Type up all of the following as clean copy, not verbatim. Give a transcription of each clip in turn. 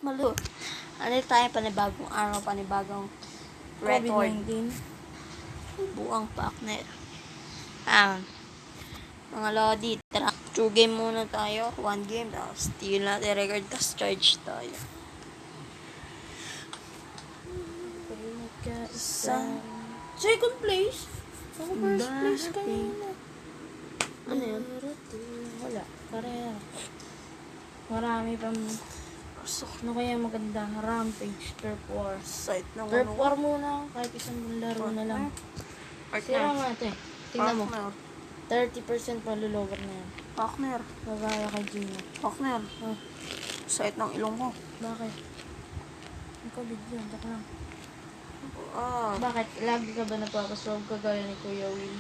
Malo. Ano tayo, panibagong araw, panibagong record. COVID-19. Buang partner. Mga lodi, tara. 2 game muna tayo. 1 game, tapos steal natin record, tapos charge tayo. Second place? Ako first place kanina. Ano yun? Wala. Karera. Marami pang... Ano kaya maganda? Rampage, Turf War. Site ng Turf War muna. Kahit isang laro na lang. Sira nga ito eh. Tingnan mo. 30% malulower na yan. Partner. Bagaya kay Gino. Partner. Site ng ilong ko. Bakit? Ang COVID yun. Taka lang. Ah. Bakit? Lagi ka ba nagpapasolve kagaya ni Kuya Will?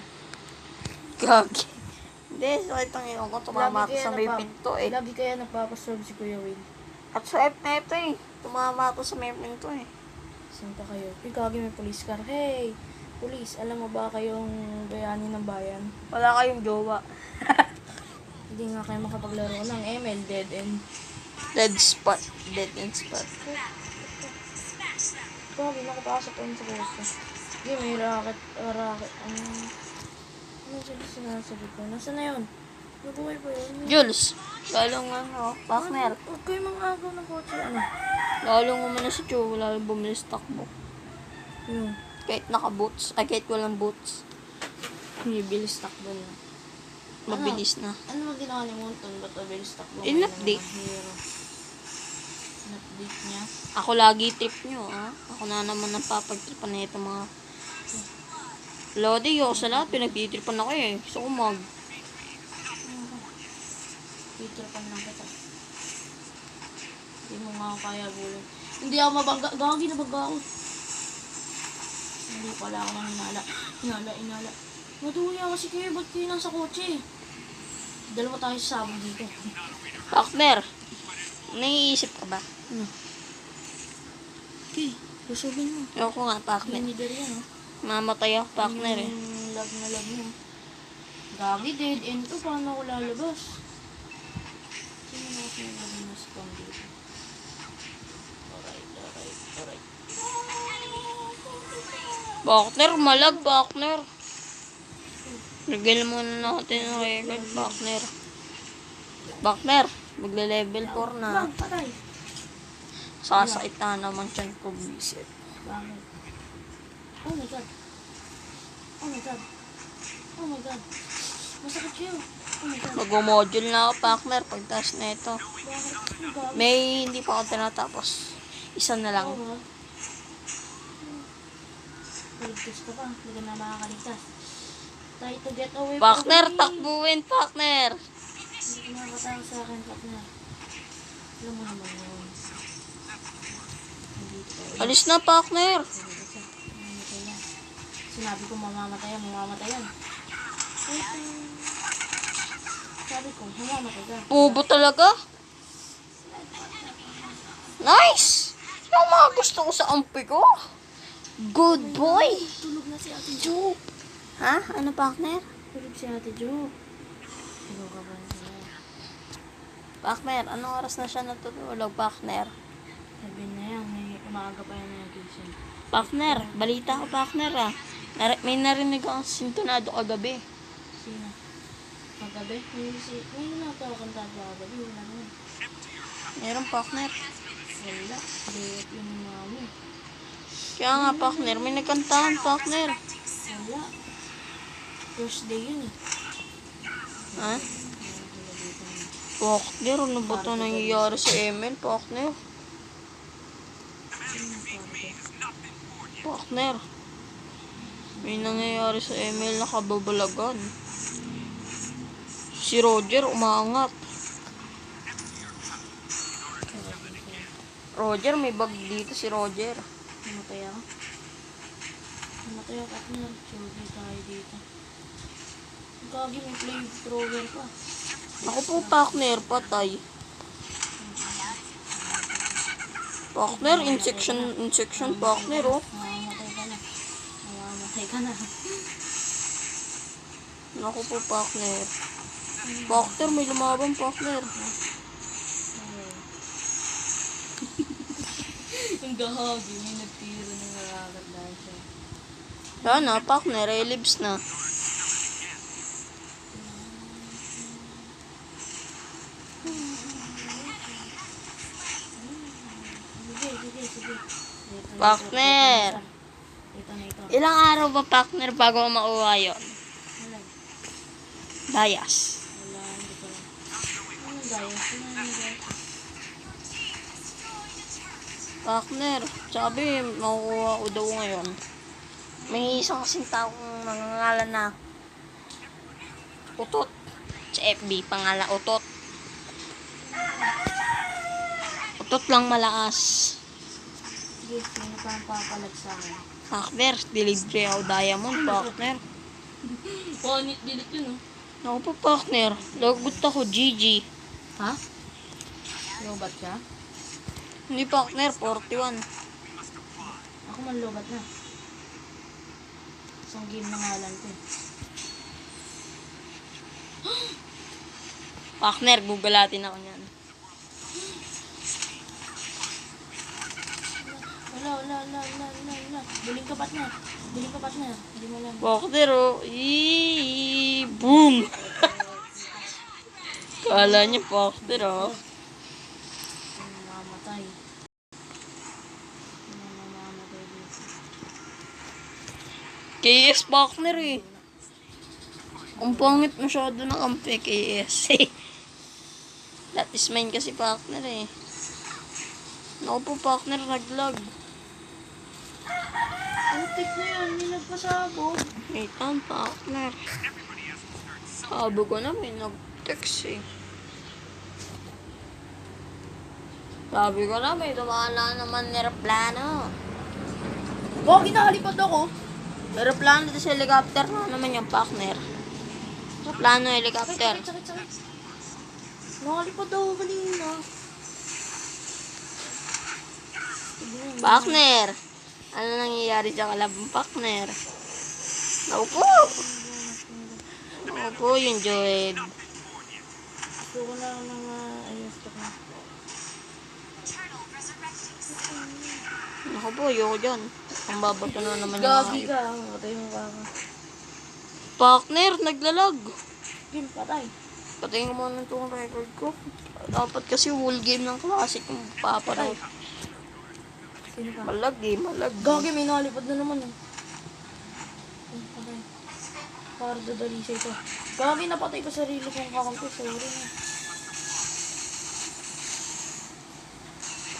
Gagi. Hindi, sakit ang ilong ko. Tumama ako sa may pinto eh. Lagi kaya nagpapasolve si Kuya Will? At sa F na ito eh. Tumama ako sa may pinto eh. Saan pa kayo? Gagi may police car. Hey! Police, alam mo ba kayong bayani ng bayan? Wala kayong jowa. Hindi nga kayo makapaglaro ng ML Dead End. Dead spot. Dead end spot. Gagi, nakapasok ko sa kotse. Hindi, may racket. Ano sila sinasabi ko? Nasaan na yun? Nabuhay pa yun? Jules, lalong ano, partner. Huwag kayo mga agaw ng kotse. Ano? Lalong umano si Joe, lalong bumili sa takbo. Yun. Kahit naka-boots, ay kahit walang boots. Bibilis takbo na. Mabilis na. Ano ba ginawa ni Monton? Ba't mabilis takbo? In-update. In-update niya? Ako lagi trip nyo, ha? Ako na naman ang papagtripan na ito mga... Lodi, yo, sa lahat, pinagtitripan ako eh. Gusto ko Titripan lang kita. Hindi mo nga kaya bulong. Hindi ako mabangga. Gagi na bagga ako. Hindi pala ako nang inala. Natuya kasi kayo. Ba't kayo nasa kotse? Dalawa tayo sa sabong dito. Partner, naiisip ka ba? Okay, lusubin mo. Ewan ko nga, partner. Leader yan, oh. Mamatay ako, partner eh. Lag na lag mo. Gagi, dead end to. Paano ako lalabas? Sino na kasi naglalabas na spam dito? Alright. Partner, malag, partner. Regale muna natin ang record, partner. Partner, magle-level 4 na. Patay. Sasakit na naman siyan ko, visit. Bakit? Oh my god. Masakit siya. Oh my god. Mag-module na ako, partner, pagtas na ito. Bakit? Ang gawin? May hindi pa ako tinatapos. Isa na lang. Oo. Kaligtas ka pa. Hindi ka na makakaligtas. Try to get away from Partner, me. takbuhin, partner. Hindi ka makakatawa sa akin, partner. Alam mo naman yun. Nandito ka. Alis na, partner. Mamamatay na. Sinabi ko mamamatay yan. Sabi ko, mamamatay ka. Pubo talaga. Nice! Yung mga gusto ko sa ampi ko. Good boy. Tulog na si Ate Jo. Ha? Ano, partner? Tulog si Ate Jo. Tulog ka ba niya? Partner, anong oras na siya natutulog, partner? Sabi na yan, may umaga pa yan na gising. Partner, balita ko, partner ah. May narinig akong sintonado kagabi. Sino? Magabi? May nakakanta ba kagabi? Wala naman. Meron, partner. Wala. Bayot yung mami. Kaya nga, partner, may nagkantahan, partner. Wala. First day yun eh. Ha? Partner, ano ba ito nangyayari sa ML, partner? Partner, may nangyayari sa ML na kababalagan. Si Roger umaangat. Roger, may bag dito si Roger. Namatay ako. Partner. Sorry tayo dito. Gagi, may flamethrower pa. Ako po, partner, patay. Partner, insection, partner, oh. Mamamatay ka na. Ako po, partner. Partner, may lumaban, partner. Ang gahagi, may nagtiro ng nakakadaan siya. Yan na, partner, relives na. Sige. Partner. Ito na ito. Ilang araw ba, partner, bago makuha yun? Wala. Dayas. Wala, hindi ko lang. Anong gaya? Sino yung gaya? Partner, sabi, makukuha ko daw ngayon. May isang kasing taong nangangalan na Utot. Sa FB, pangalan Utot. Utot lang malakas. Sige, sino pa ang papalag sa akin? Partner, delivery ako diamond, partner. Panit dilit yun, oh. Ako po, partner. Lagot ako, GG. Ha? Lobat siya? Hindi, partner, 41. Ako man lobat na. Isang game na nga lang ko eh. Partner, gugalatin ako niyan. Wala. Buling ka partner. Hindi mo lang. Partner, oh. Boom! Kala niya, partner, oh. Mamamatay. Mamamatay dito. KS, partner, eh. Ang pangit masyado ng kampi, KS. That is mine kasi, partner, eh. Naku po, partner, naglag. Ang tip na yan, may nagpasabog. Wait lang, partner. Sabi ko na, may nag-text, eh. Sabi ko na, may dumala naman aeroplano. Wow, ginahalipad ako. Aeroplano dito sa helicopter na naman yung partner. Aeroplano, helicopter. Sakit. Nakalipad ako kanina. Partner! Ano nangyayari sa kalabang partner? Naupo! Naupo yung Joed. Gusto ko na ayos to ka. Naku po, ayoko dyan. Ang babato na naman yung Gagi mga... ka. Patay mo pa ako. Partner, naglalag. Game, patay. Patayin ko muna itong record ko. Dapat kasi whole game ng classic yung papanood. Sino ka? Malag eh, malag. Gagi, may nakalipad na naman eh. Ay, patay. Para dadali sa ito. Gagi, napatay ko sarili kong kakampi. Sorry na.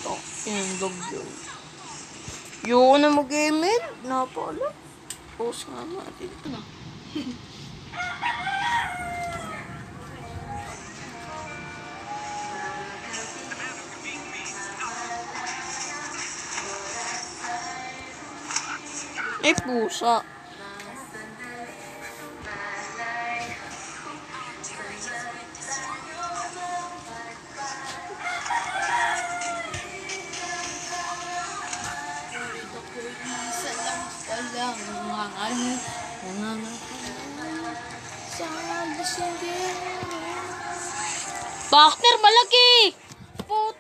Oh, yung dog yun. Yun na mag-email. Napala. Post nga natin. Ano? Eh, pusa. Isa lang palang Partner, malaki! Put.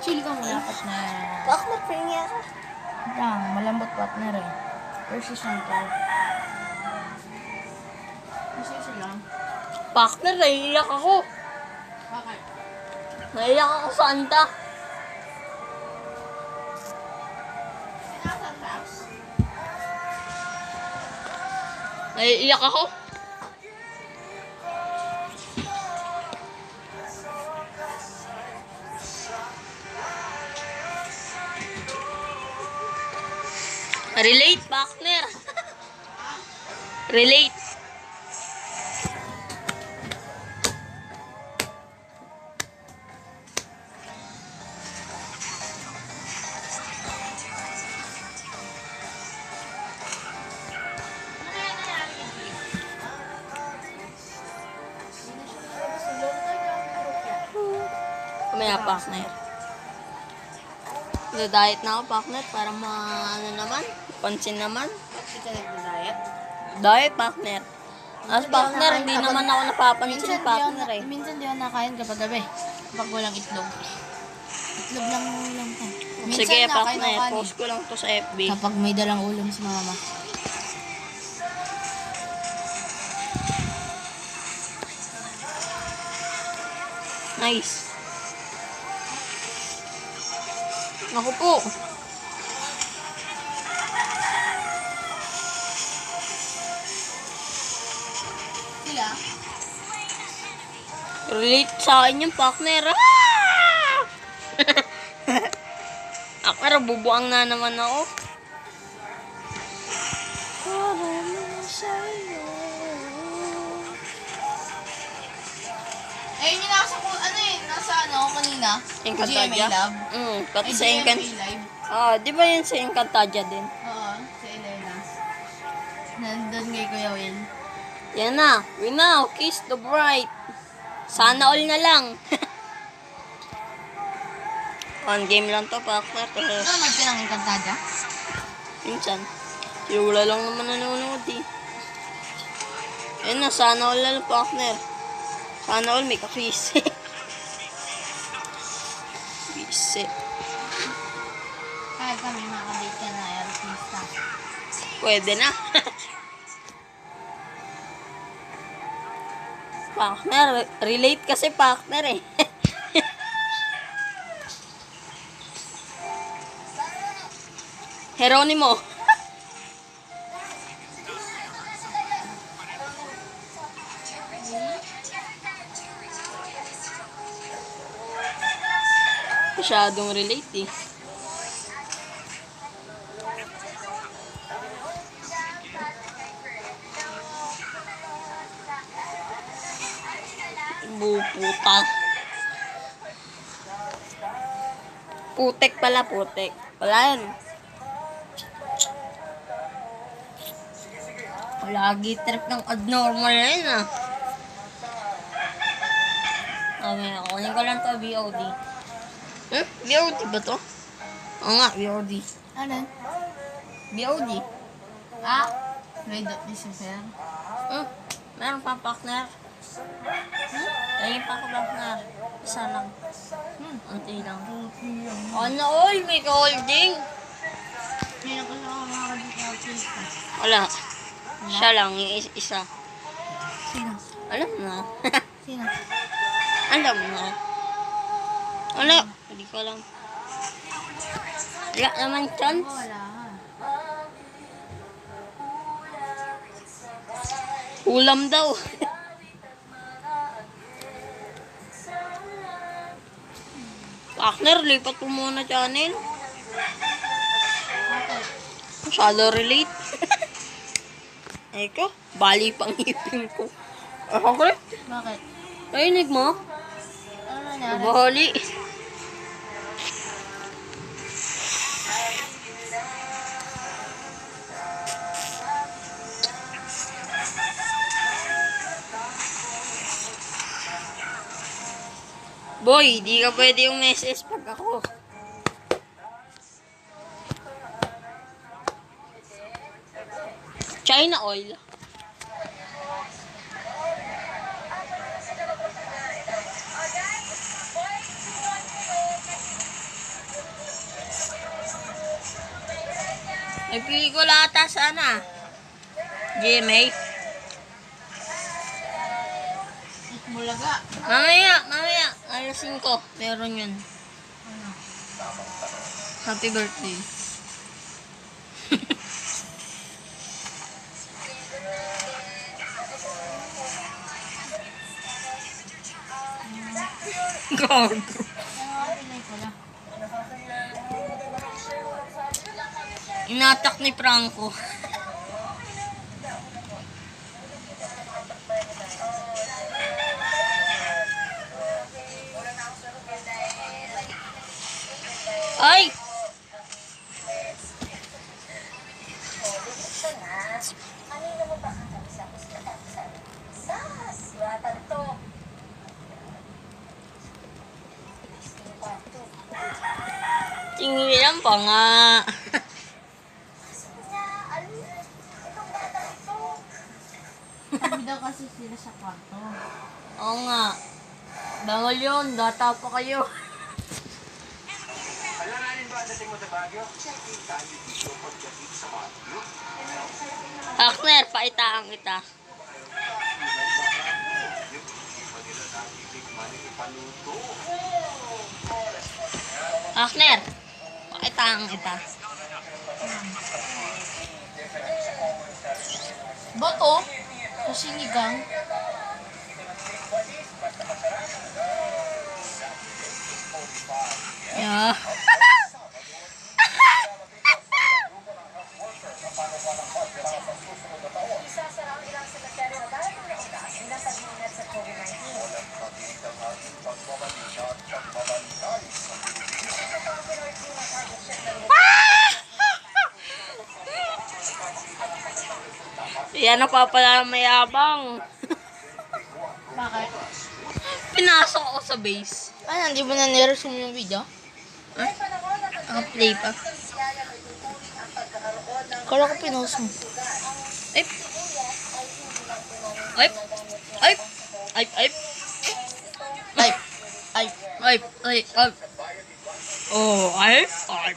Chill ka muna, partner. Partner, pahingi ako. Lang, malambot partner eh. Persistent ka. Isa lang. Partner, naiiyak ako. Bakit? Naiiyak ako sa anta. Naiiyak ako. Relate, partner. Relate. Kamaya, partner. Nag-diet na ako, partner, para ano naman, pansin naman. Bakit ka nag-diet? Diet, partner. As partner, hindi naman ako napapansin, partner eh. Minsan di ako nakain kapag gabi. Kapag walang itlog. Itlog lang ng ulam ko. Sige, Minsan na, kain ng partner. kanin. Post ko lang to sa FB. Kapag may dalang ulam si mama. Nice. Naku po. Sila? Relate sa akin yung partner. Ah! Pero bubuang na naman ako. Para mo sa'yo. Ayun yung nasa, nasa kanina? Encantadia? GMA Lab. Pati Ay, sa Encan... GMA Live. Di ba yun sa Encantadia din? Oo, sa Elena. Nandun kay Kuya Will. Yan na. We now kiss the bride. Sana all na lang. One game lang to, partner. Ano Tapos, naman ka ng Encantadia? minsan. Wala lang naman nanonood eh. Yan na, sana all na lang, partner. Sana all may ka-quiz. Visit. Kahit kami makadate ka na, artista. Pwede na. Partner, relate kasi partner eh. Heronimo. Masyadong relate eh. Buputa. Putek pala, putek. Wala yan. Lagi trip ng abnormal na yun ah. Okay, kunin ko lang to VOD. VOD ba to? Oo nga, VOD. Ano? VOD. Ah? Red Dot Lucifer? Meron pa partner. Ayun pa ako partner. Isa lang. Unti lang. Ano all? May ka-holding. Hindi na ko sa makakadate ng artista. Wala. Siya lang, yung isa. Sino? Alam na. Sino? Alam na. Wala. Hindi ko alam. Wala naman chance. Wala. Ulam daw. Partner, lipat mo muna channel. Bakit? Masyado relate. Eko, bali pang ipin ko. Okay. Bakit? Narinig mo? Ano nangyari? Bali. Boy, di ka pwede yung message pag ako. China oil. May pelikula ata sana. GMA. Bulaga. Mamaya. Alas 5. Meron yun. Ano? Happy birthday. Gago. Pinay ko lang. Inatak ni Franco. Ay! Tingilan pa nga. Sabi daw kasi sila sa kwarto. Oo nga. Bangol yun. Data pa kayo. Akner, paitaan kita. Akner, paitaan kita. Bato? Sa sinigang? Yeah. Yan na pa pala mayabang. Bakit? Pinasok ako sa base. Ano, hindi mo na niresume yung video? Play pa. Kala ko pinost mo. Ay. Ay. Ay. Ay. Ay. Ay. Ay. Ay. Ay. Ay. Oh, ay. Ay.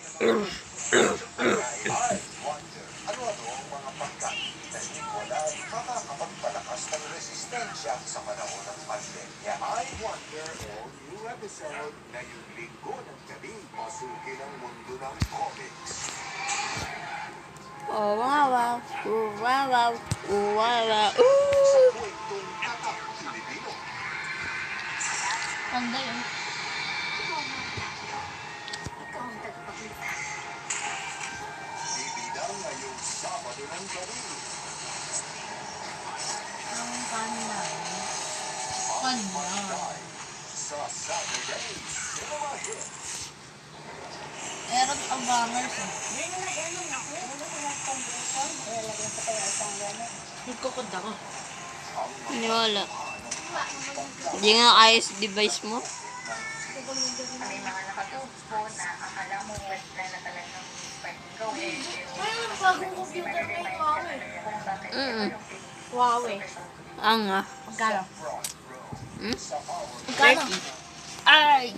Oh, wow, wow. Oh, wow, wow. Oh, wow, wow. Ooh. Tanda yun. Ang kanya. Kanya. Meron abangers eh. Nagkukod ako. Wala. Hindi nga ayos device mo. Ayun, bagong computer na yung Huawei. Huawei. Ang nga. Magkano? Hmm? Magkano? Ay!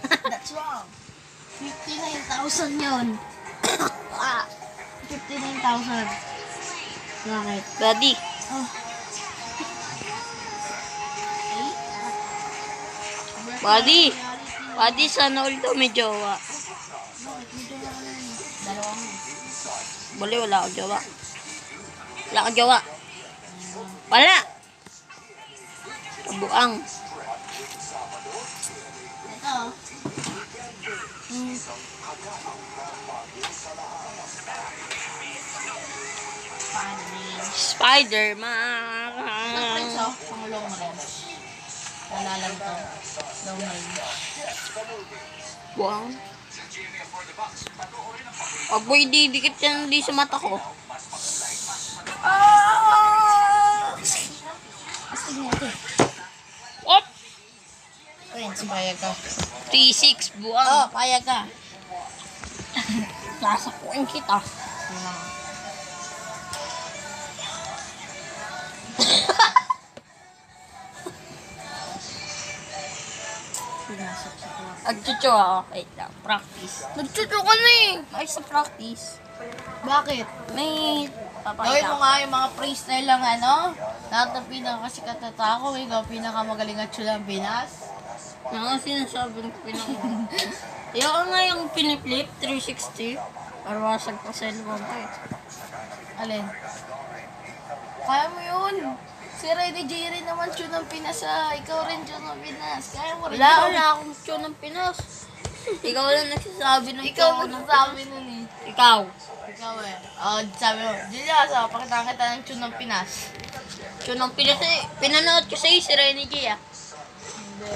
That's wrong. 59,000 yun. 59,000. Bakit? Daddy. Oh. Buddy. Buddy, sana all daw may jowa. Dalawang. Bali, wala akong jowa. Wala akong jowa. Wala! Kabuang. Ito. Spider-Man. Prince, oh. Pangulong mo rin. Nalalag to. Long range. Buang. Pag mo ididikit yan di sa mata ko. Astig mo ito. Op! Prince, payag ka. 3-6 buang. Oh, payag ka. Sasakuin kita. Pinasok sa kuwa. Nagchucho ako. Wait lang. Practice. Nagchucho ka na eh. Ay, sa practice. Bakit? May Gawin papakita. mo nga yung mga freestyle lang ano. Lahat ng pinakasikat na tao, ikaw pinakamagaling at ng Pinas. Nga sinasabi ng pinaka. Yung nga yung piniflip 360. Parwasag pa sa cellphone ko eh. Alin? Kaya mo yun. Si Rene J rin naman tune ng Pinas ah. Ikaw rin tune ng Pinas. Kaya mo rin yun. Wala akong tune ng Pinas. Ikaw lang nagsasabi ng Ikaw tune ng nagsasabi nun eh. Pinas. Ikaw. Ikaw eh. Oh, sabi mo, Julia, so, pakita kita ng tune ng Pinas. Tune ng Pinas eh. Pinanood ko sa'yo si Rene G ah. Hindi.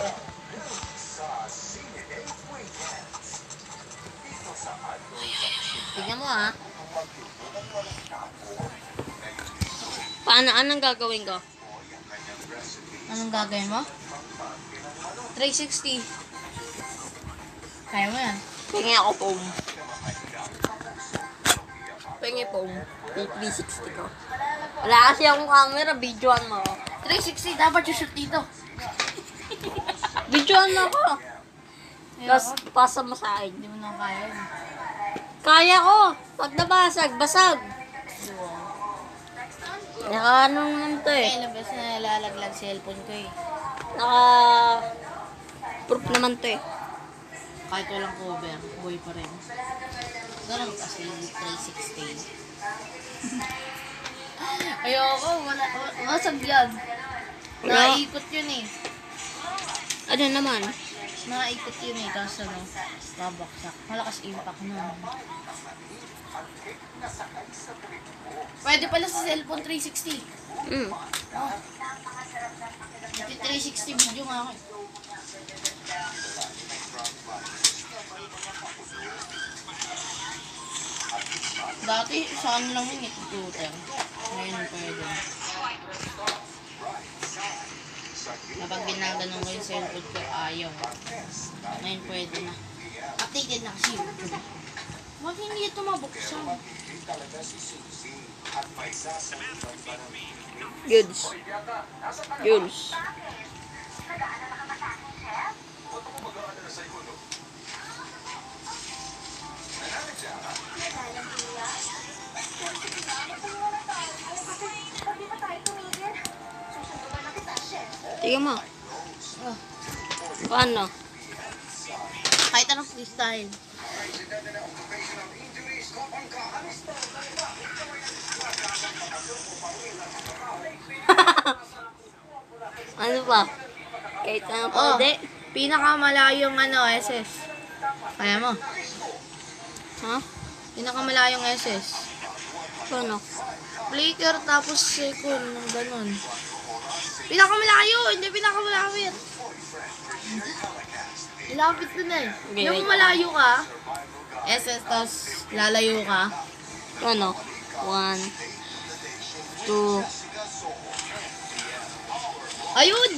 Tignan mo ah. Paano? Anong gagawin ko? Anong gagawin mo? 360. Kaya mo yan. Pengi ako foam. Pengi foam. 360 ko. Wala kasi akong camera. Videoan mo ako. 360, dapat yung shoot dito. Videoan mo ako. Tapos pasa mo sa akin. Hindi mo na kaya yun. Kaya ko. Pag nabasag, basag. Naka ano naman to eh. Ilang beses na nalalaglag cellphone ko eh. Naka proof naman to eh. Kahit walang cover, buhay pa rin. Ganun kasi 360. Ayoko, masag yan. Wala. Naikot yun eh. Ano naman? Naikot yun eh, tapos ano, babaksak. Malakas impact nun. Pwede pala sa cellphone 360. Mm. Oh. 360 video nga ako eh. Dati, saan lang yun eh, computer. Ngayon pwede. Kapag ginaganon ko yung cellphone ko, ayaw. Ngayon pwede na. Updated na kasi YouTube. Wag hindi ito mabuksan. Goods. Goods. Tingnan mo. Oh, Paano? kahit anong freestyle. Ano ba? Kahit ano Oh, pwede? pinakamalayong ano, SS. Kaya mo? Ha? Pinakamalayong SS. Paano? Flicker tapos second, ganun. Pinakamalayo, hindi pinakamalapit. Lapit na eh. Okay, Yung wait. malayo ka, SS tapos lalayo ka. Ano? 1, 2, Ayun!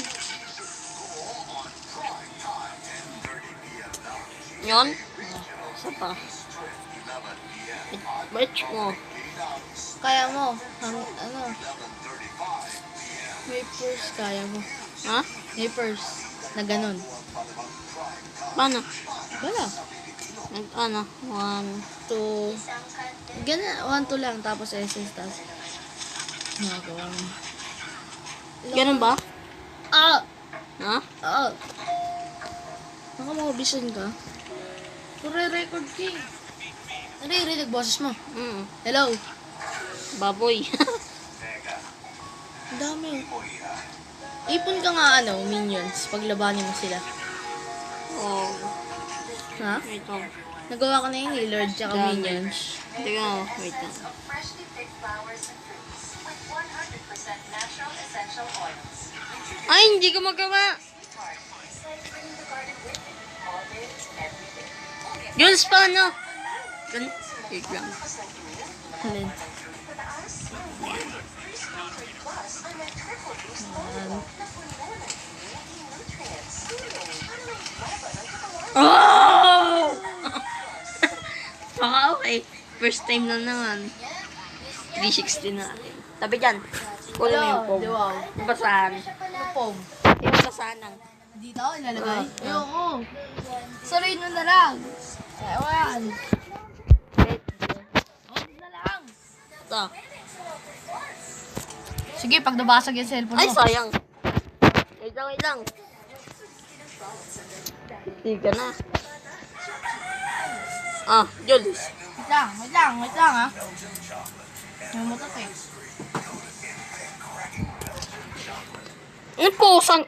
yun? Isa pa. Batch mo. Kaya mo. Ano? May purse, kaya mo. Ha? May purse. Na ganun. Paano? Wala. Ano? 1, 2. Ganun. 1, 2 lang. Tapos SS. Tapos. Nagawa mo. ganun ba? Ah! Ha? Ah! Naka-mobisan ka? Pure-record ka eh. Naririnig boses mo. Hello? Baboy. Ang dami. Ipon ka nga ano, minions. Paglabanin mo sila. Oh. Ha? Wait lang. Nagawa ko na yung Lord tsaka Dami. minions. Teka mo. Wait lang. Ay, hindi ko magawa. Jules, paano? Wait lang. Alin? Oh! Baka okay. First time na naman. 360 na natin. Tabi dyan. Kunin mo yung pom. Wow. Yung basahan. Ano pong? Yung basahan ng. Dito ako ilalagay? Ah. Ayoko. Sabihin mo na lang. Ewan. Huwag na lang. Ito. Sige, pag nabasag yung cellphone Ay, mo. sayang. Wait lang, wait lang. Hindi ka na. Ah, Jules. Wait lang ha. May motot eh. Ano pusang?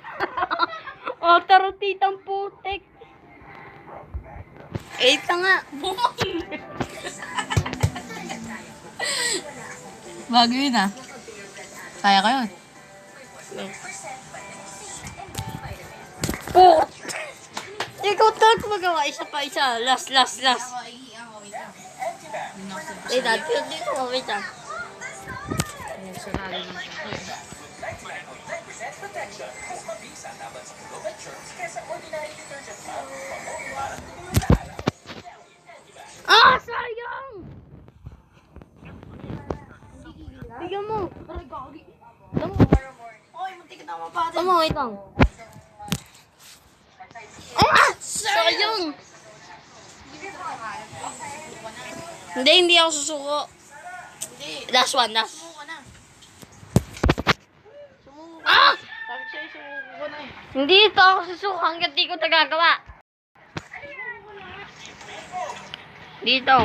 Oh, tarutitang putik. Ito nga. Bago yun ah. Kaya ko yun. Oh! Ikaw talaga magawa. Isa pa, isa. Last. Wait lang. Dito mo. Wait lang. Ah, sayang! Bigyan mo. Oy, muntik na mapatid. Tama, wait lang. Ah! Sayang! Hindi ako susuko. Hindi. Last one, last. Sumuko na. Sumuko ka. Ah! Sabi sa'yo, sumuko ko na eh. Hindi ito ako susuko hanggat di ko nagagawa. Dito.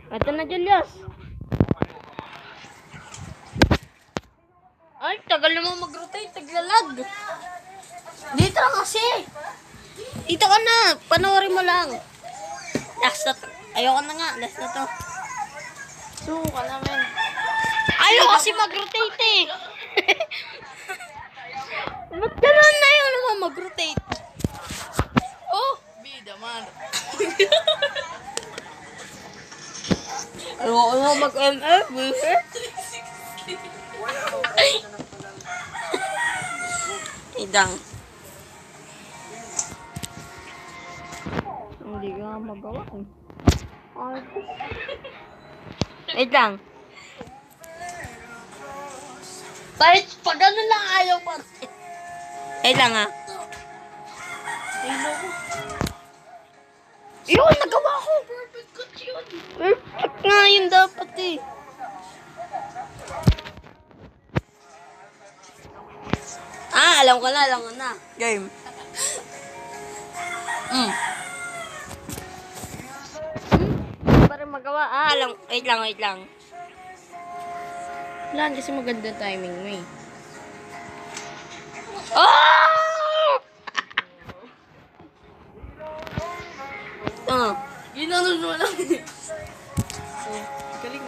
Ito na, Julius. Ay, tagal naman mag-rotate. Taglalag. Dito na kasi. Dito ka na. Panoorin mo lang. Last na to. Ayoko na nga. Last na to. Sumuko ka namin. Ayaw kasi mag-rotate eh. Ba't gano'n na yun naman mag-rotate? Oh! Bida man. Ayoko na mag-MF. Idang. Hindi ka magawa eh. Wait lang. Kahit pag ano lang ayaw pa rin. Wait lang ha. Hello ko. Yun, nagawa ko. Perfect cut yun. Perfect nga yun dapat eh. Alam ko na. Game. Hindi pa rin magawa. Wait lang. Wala kasi maganda timing mo eh. Oh! Ginanon mo lang eh. Galing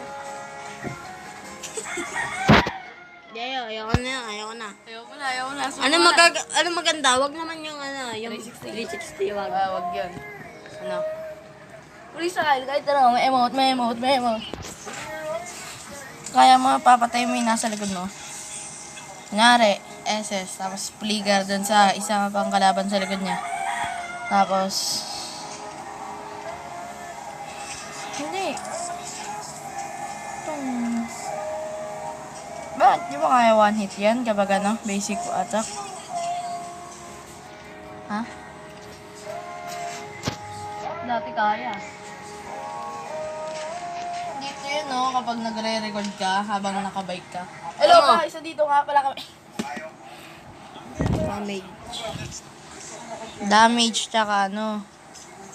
na. Ayoko na. Ayaw na. Ano maganda? Wag naman yung yung 360 wag. Wag yun. Ano? Freestyle, kahit ano, may emote. Kaya mapapatay mo yung nasa likod mo. Kunyari, SS, tapos flicker dun sa isang pang kalaban sa likod niya. Tapos, hindi. Bakit? Di ba kaya one hit yan kapag ano, basic attack? Ha? Dati kaya. Dito yun, no, kapag nagre-record ka habang nakabike ka. Hello, Ano? isa dito nga pala kami. Damage, tsaka ano,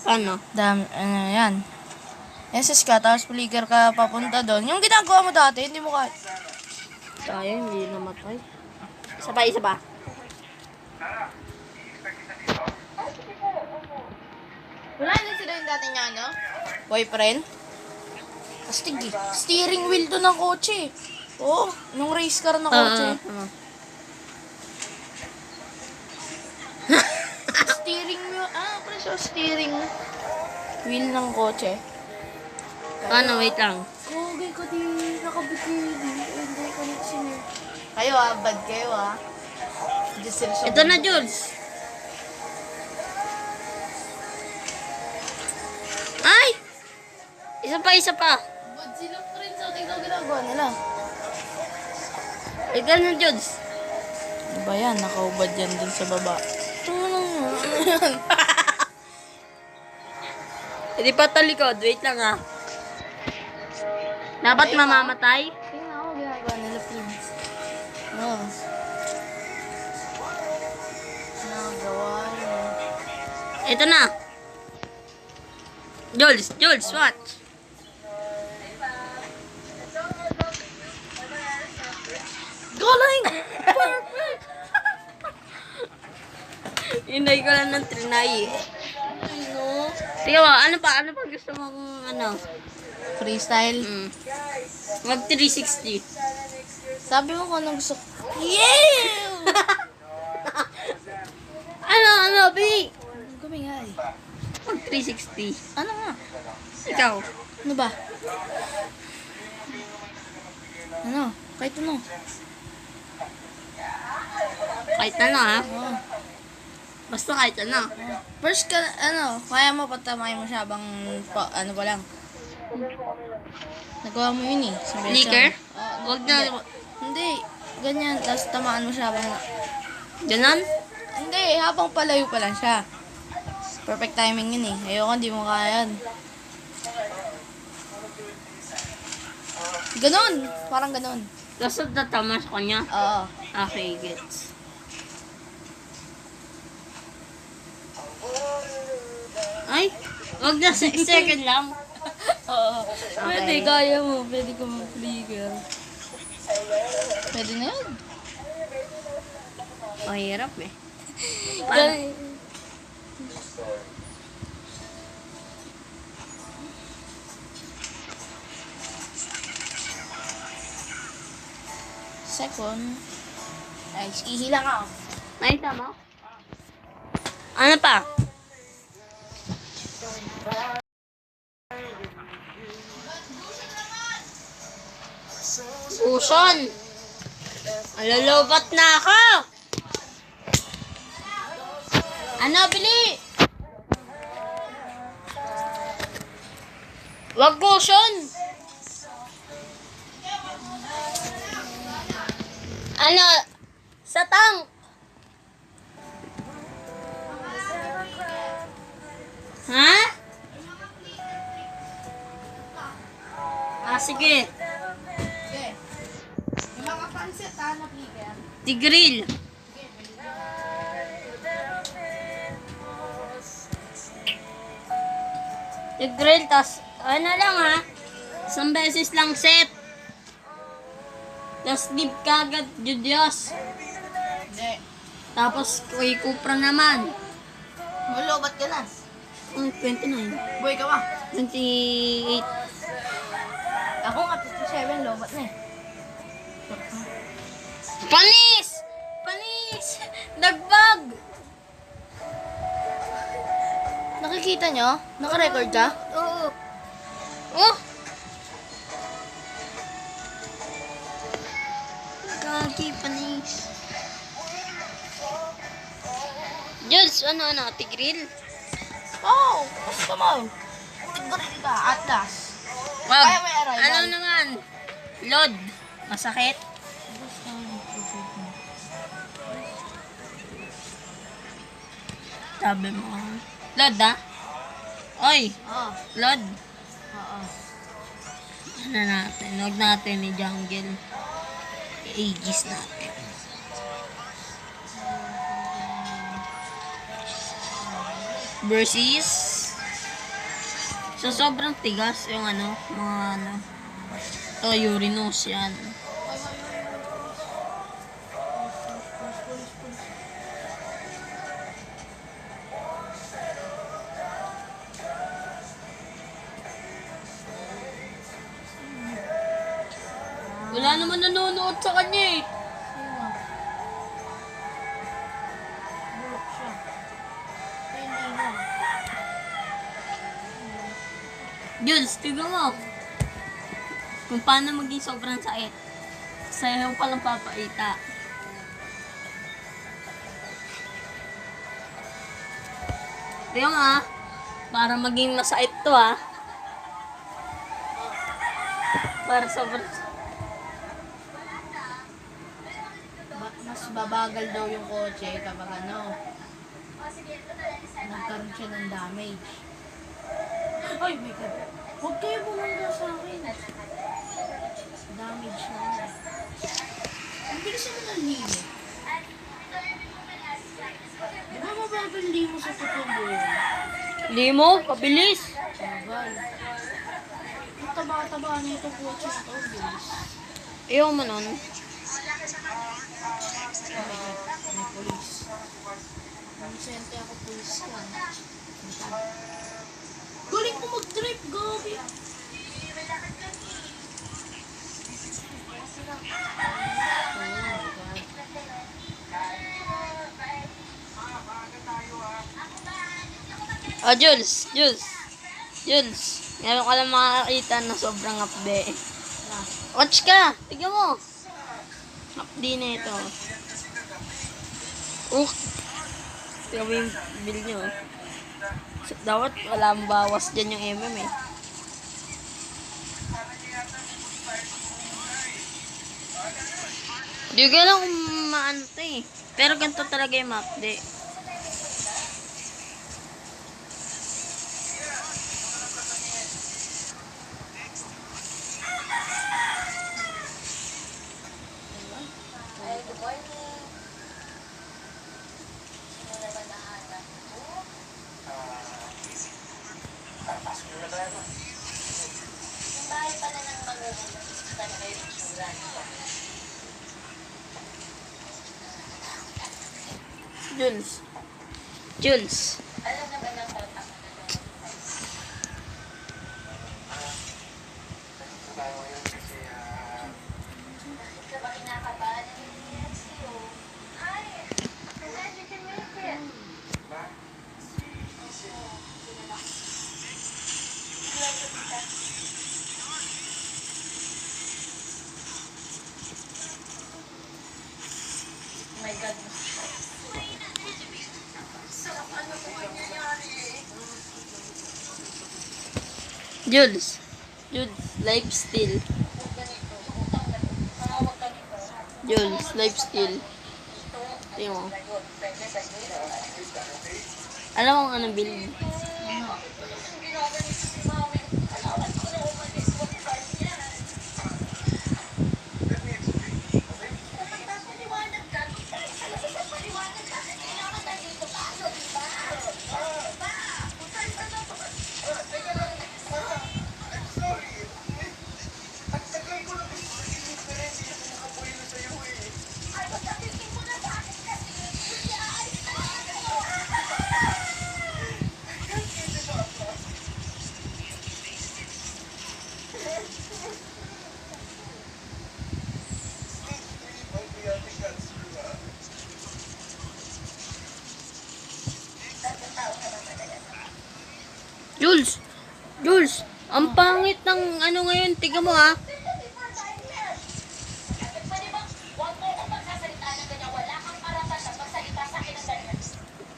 Ano? ano yan. SS ka, tapos flicker ka papunta doon. Yung ginagawa mo dati, hindi mo ka... Sayang, hindi namatay. Isa pa. Wala na sila yung dati niya, no? Boyfriend? Astig eh. Steering wheel to ng kotse. Oo, nung race car na kotse. Steering wheel, pala siya steering wheel ng kotse. Ano, wait lang. Kogay ko di nakabiti. Hindi connection eh. Kayo bad kayo Ito na, Jules. Ay! Isa pa. Bad sila friends, so tingnan ginagawa nila. Ito na, Jules. Ano ba yan? Nakaubad yan dun sa baba. Hindi pa talikod. Wait lang ha. Dapat Ayun, mamamatay. Tingnan ako ginagawa nila, please. Oh. Nagawa niya. Ito na. Jules, watch. Galing! Hinay ko lang ng trinay. Ay, no. Tingnan mo, ano pa gusto mong Freestyle. Mag 360. Sabi mo kung anong gusto ko. Yeah! Ano, B? Gumingay. Mag 360. Ano nga? Ikaw. Ano ba? Ano? Kahit ano? Kahit ano ha. Oo. Basta kahit ano. First ka, kaya mo patamay mo siya habang, ano pa lang. Nagawa mo yun eh. Sabi Flicker? siya. Wag na. Hindi. Ganyan. Tapos tamaan mo siya habang Ganon? Hindi, habang palayo pa lang siya. Perfect timing yun eh. Ayoko, hindi mo kaya yan. Ganon! Parang ganon. Tapos tatama sa kanya. Oo. Okay, gets. Ay, wag na 6 second lang. Oo. Okay. Pwede, kaya mo. Pwede ka mag-flicker. Pwede na yun. Mahirap eh. Dahil- Second. Nice. Ihi lang ako. Ay, tama. Ano pa? Puson! Alulubat na ako! Ano, bili? Wag kuson! Ano? Sa tank! Ha? Ah, sige. Okay. Yung mga pansit, na flicker. Tigril. Tigril, tas ano lang ha? Isang beses lang set. Tas dip kagad, Diyos. Hindi. Tapos, kuy kupra naman. Malubat ka na. 29. Boy ka ba? 28. Ako nga 57, lobat na eh. Panis! Panis! Dagbag! Nakikita nyo? Naka-record ka? Oo. Oh! Gagi, panis. Jules, ano, tigril? Oh, gusto mo. Tiguril ka, Atlas. Wag. Kaya may arrival. Ano naman? Lod. Masakit? Sabi mo. Lod, ha? Oy, Oo. Lod. Oo. Ano natin? Huwag natin ni Jungle. I-aegis natin. Versus so sobrang tigas yung mga to Uranus yan. Wala naman nanonood sa kanya eh. Sino nga? Bulok siya. Hindi na. Jules, tignan mo. Kung paano maging sobrang sakit. Sa'yo pa lang papaita. Tignan mo ha. Para maging masakit to ha. Para sobrang... Mas babagal daw yung kotse kapag nagkaroon siya ng damage. Ay, my God. Huwag kayo bumangga sa akin. Damage na niya. Ang bilis naman ng limo. Di ba mabagal limo sa totoong buhay? Limo, pabilis. Bagal. Ang taba-taba na itong kotse na to. Ang bilis. Ayaw mo nun. Oh my God. May police. Nanisente ako police ka. Galing ko mag-trip, gabi. Oh, Jules. Ngayon ka lang makakita na sobrang upde. Watch ka. Tignan mo. Upde na ito. Tignan mo yung bill nyo. Dapat walang bawas dyan yung eh. Di ko lang kung maano to eh. eh. Pero ganito talaga yung map, di. Jules. Jules. Jules. Jules, life steal. Jules, life steal. Tingnan mo. Alam mo kung anong build? Jules! Jules! Ang pangit ng ano ngayon. Tiga mo ha.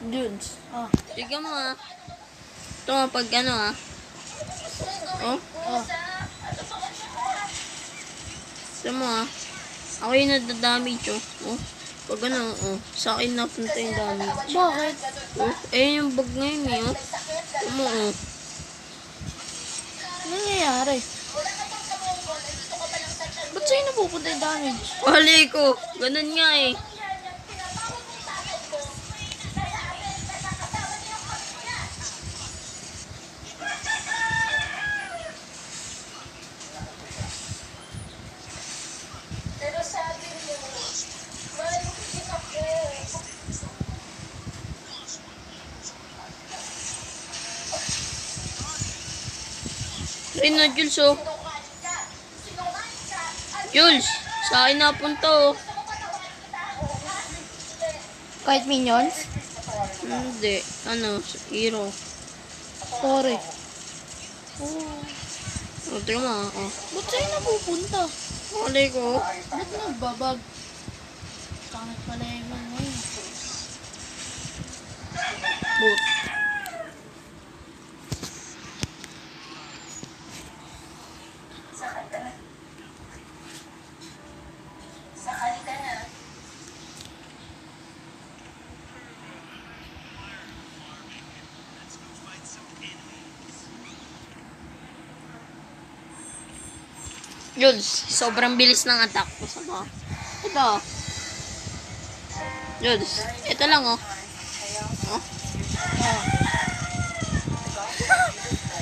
Jules. Ah. Tiga mo ha. Ito nga pag ano ha. Oh? Oh. Ito mo ha. Ako yung nadadamage oh. Oh. Pag ano oh. Sa akin napunta yung damage. Bakit? Oh. Eh yung bag ngayon eh oh. Ito mo oh. Ano nangyayari? Ba't sa'yo napupunta yung damage? Wali ko. Ganun nga eh. Pero sabi mo, malukit ako. Ayun na Jules oh. Jules! Sa akin napunta oh. Kahit minions? Hindi. Ano? Hero. Sorry. Oh, tingnan mo oh. Ba't sa'yo napupunta? Wali ko. Ba't nagbabag? Pangit pala yung ngayon. Boot. Sakali ka na. Jules, sobrang bilis ng attack ko sa mga. Ito. Jules, ito lang oh. Oh.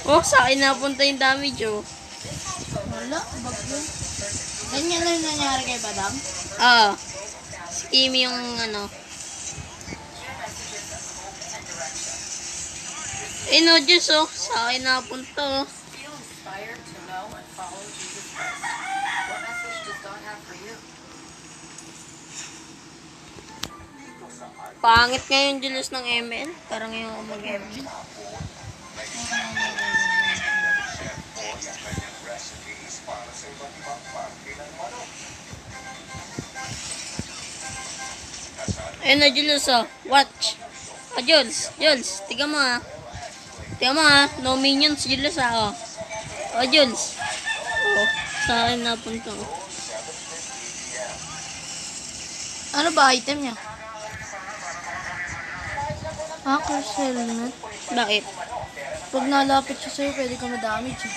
Oh, sa akin napunta yung damage oh. Wala, bag yun. Ganyan lang yung nangyari kay Badam? Ah. Si Kimi yung ano. Eh no, Jules oh. Sa akin napunta oh. Feel inspired to know and follow Jesus Christ. What message does God have for you? Pangit ngayon Jules ng ML. Parang ngayon ako mag-ML. Ayun na Jules oh. Watch. Ah, Jules. Jules. Tiga mo ah. Tiga mo ah. No minions Jules ah oh. Oh, Jules. Oh. Sa akin napunta oh. Ano ba item niya? Hacker's helmet. Bakit? Pag nalapit siya sa'yo, pwede ka ma-damage eh.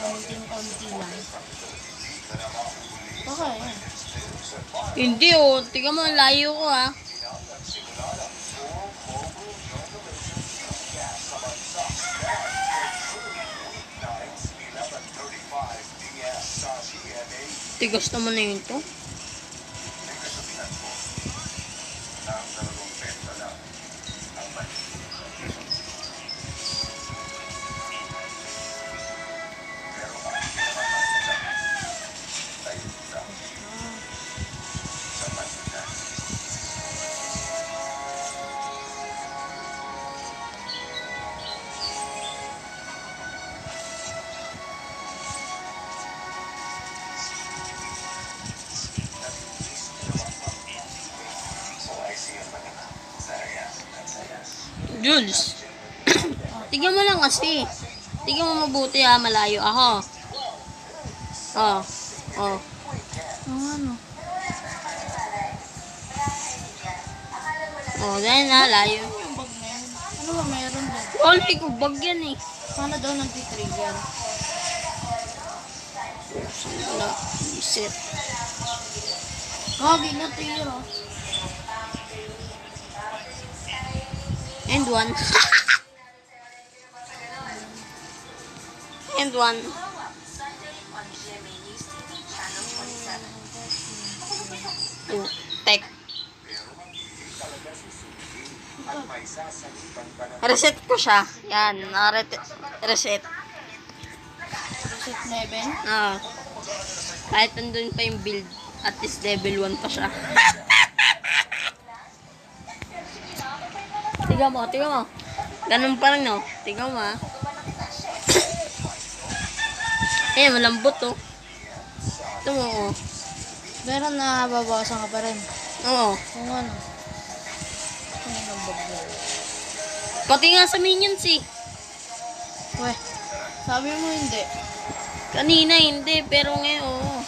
Konting-konti lang. Okay, yan. Hindi oh. Tingnan mo, ang layo ko ah. Tigas naman na yun to. Jules. Tignan mo lang kasi. Tignan mo mabuti ah, malayo ako. Oh. Oh. Ano? Oh, dahil na, layo. Yung bag na yan. Ano ba meron dyan? Wala ko, bag yan eh. Paano daw nag-trigger? Wala, isip. Gagi na tira. And one. And one. Oh, tech. Reset ko siya. Yan, reset. Set 11. Ah. Kahit nandun pa yung build, at least level 1 pa siya. Tingnan mo, tingnan mo. Ganun pa rin, no? Tingnan mo, ah. Eh, malambot, oh. Ito mo, oh. Pero nababawasan ka pa rin. Oo. Kung ano. Ano ang bag na? Pati nga sa minions, eh. Weh, sabi mo hindi. Kanina, hindi. Pero ngayon, oo.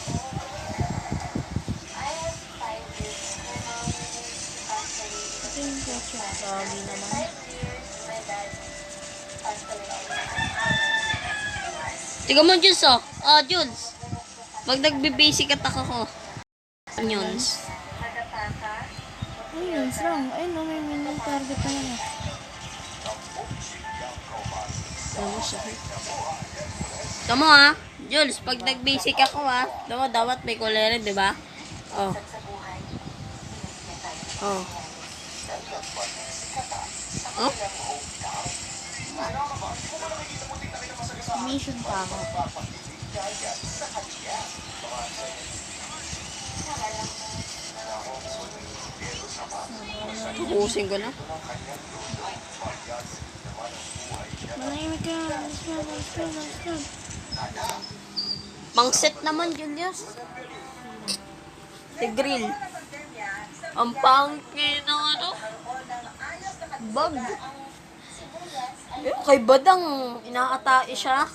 Ito yung kotse. Gagi naman. Tingnan mo, Jules, oh. Oh, Jules. Pag nagbe-basic attack ako. Minions. Ayun, strong. Ayun, no, may minion target naman eh. Oo, sakit. Tama ah. Jules, pag nag-basic ako ah. Dapat may kulere, di ba? Oh. Oh. Oh? Mission pa ako. Tukusin ko na. Manahimik ka. Let's go, let's go, let's go. Pang-set naman, Julius. The grill. Ang pangki ng ano? Bag. Kay Badang, inaatae siya.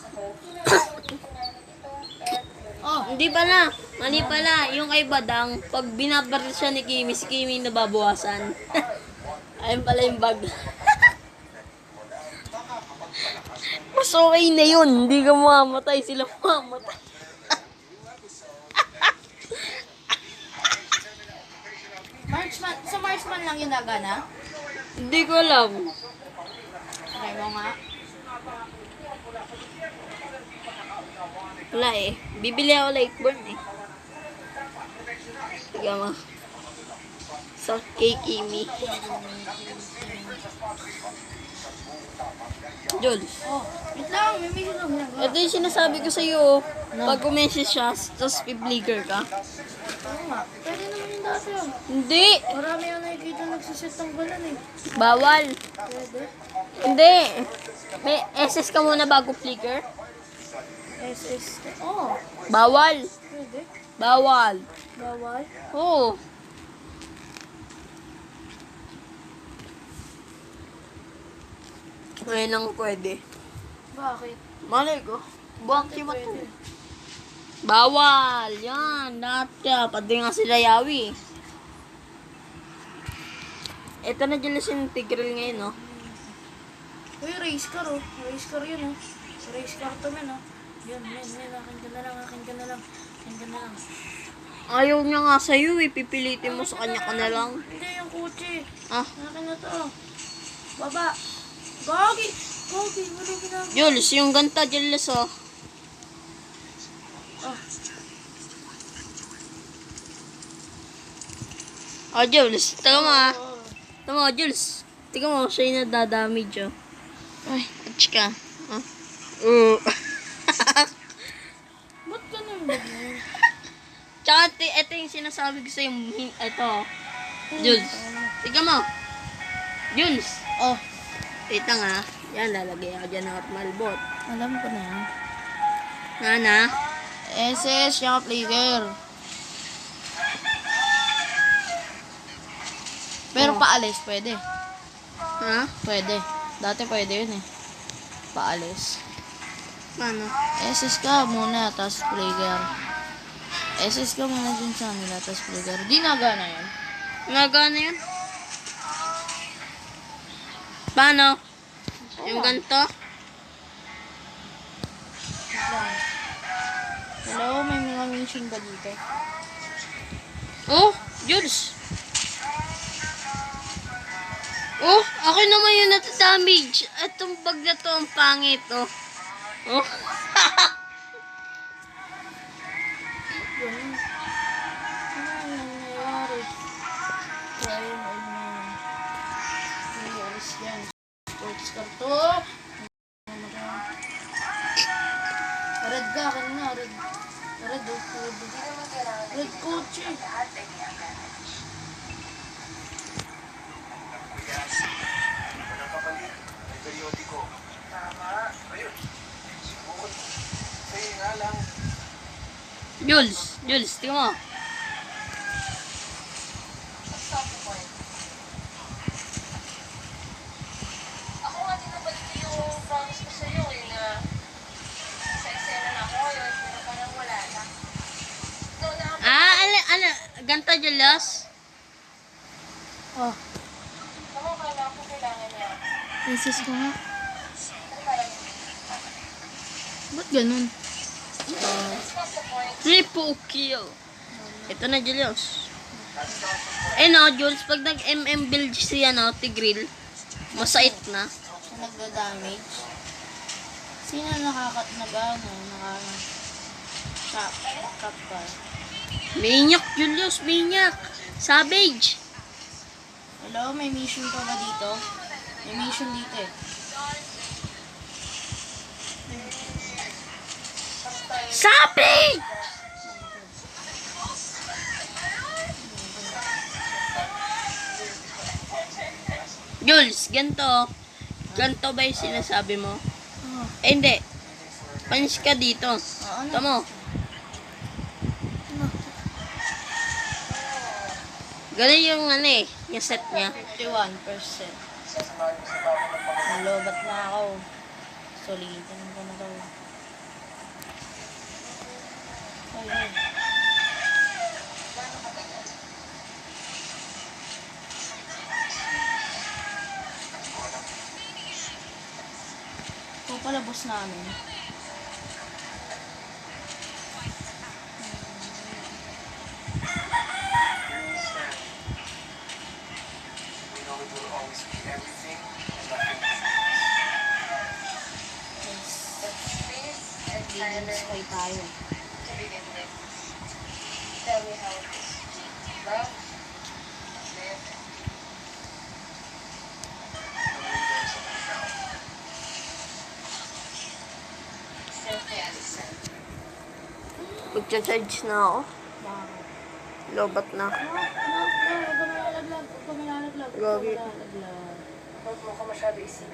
Oh, Hindi pala. Mali pala. Yung kay Badang, pag binabaril siya ni Kimi, si Kimi nababawasan. Ayun pala yung bag. Mas okay na yun. Hindi ka mamamatay. Sila mamamatay. Marksman. Sa Marksman lang yung nagana? Hindi ko alam. Try mo nga. Wala eh. Bibili ako Lakeborn eh. Tiga mo. Sa kay Kimi. Jules. Oh, wait lang. May mission lang. Ito yung sinasabi ko sa'yo. Pag kumesis siya, tapos pibligger ka. Oo nga. Pwede naman yung dati yun. Hindi. Marami yung nakikita nagsiset ng balan eh. Bawal. Pwede. Hindi. May SS ka muna bago flicker. SS. Oh, Bawal. pwede. Bawal. Bawal. Oo. Ngayon lang pwede. Bakit? Malay ko. Buwak si Matu. Pwede. Bawal. Yan. Lahat ka. Pati nga sila Yawi. Ito na Julius yung Tigreal ngayon, no? Uy, race car oh. Race car yun oh. Race car to men oh. Yun, men, akin ka na lang, akin ka na lang. Akin ka na lang. Ayaw niya nga sa'yo eh. Pipilitin mo sa kanya ka na lang. Hindi, yung kotse. Ah, Akin na to. Baba. Gagi. Gagi, wala ginagawa. Jules, yung ganta Jules, oh. Oh, Oh, Jules, taga mo ah. oh. Tama, Jules. Tingnan mo, siya yung nadadamage, oh. Ay, atchika. Ah. Ba't ganun ba yun? Tsaka, ito yung sinasabi ko sa'yo. Ito, Jules. Tingnan mo. Jules. Oh, Tita nga. Yan, lalagay ako dyan ng normal bot. alam ko na yan. Nana. SS, yung flavor. Pero Oh. paalis, pwede. Ha? Pwede. Dati pwede yun eh. Paalis. Paano? SS ka muna, tapos flavor. SS ka muna dun sa nila, tapos flavor. Di nagana yun. Nagana yun? Paano? Yung ganito? Hello, may mga mission ba dito? Oh, Jules. Oh, ako naman yung natadamage. Itong bag na to, ang pangit, oh. Oh. Ganun. Ano nangyayari? Kaya yung may alis yan. Sports car to. Red ka, kanina. Red. Red, red kotse. Jules, tingnan mo. Ako nga din nabalik ko yung promise ko sa'yo eh na sa eksena na ako yun, pero parang wala na. So, Ganta, Jules. Oh, ako kala ko kailangan niya. SS ka nga. Ba't ganun? It's not the point. Triple kill. Ito na, Julius. Eh no, Jules, pag nag-MM build siya, no, Tigreal, masait na. Siya nagda-damage. Sino nag-ano, cap ka? Minyak, Julius, minyak. Savage. Hello, may mission pa ba dito? May mission dito eh. Savage! Jules, ganito. Ganito ba yung sinasabi mo? Oh, Eh, hindi. Panis ka dito. ano? Tamo. Ganun yung ano eh, yung set niya. 51%. Nalobat na ako. Solidan ko na daw. Ayun. Ito pala boss namin. Linis kayo tayo. To begin with. Tell me how it is. Love? Live? Magcha-charge na ako. Bakit? Lobat na. Huwag ka malalaglag. Huwag ka malalaglag. Gagi. Huwag mo ka masyado isipin.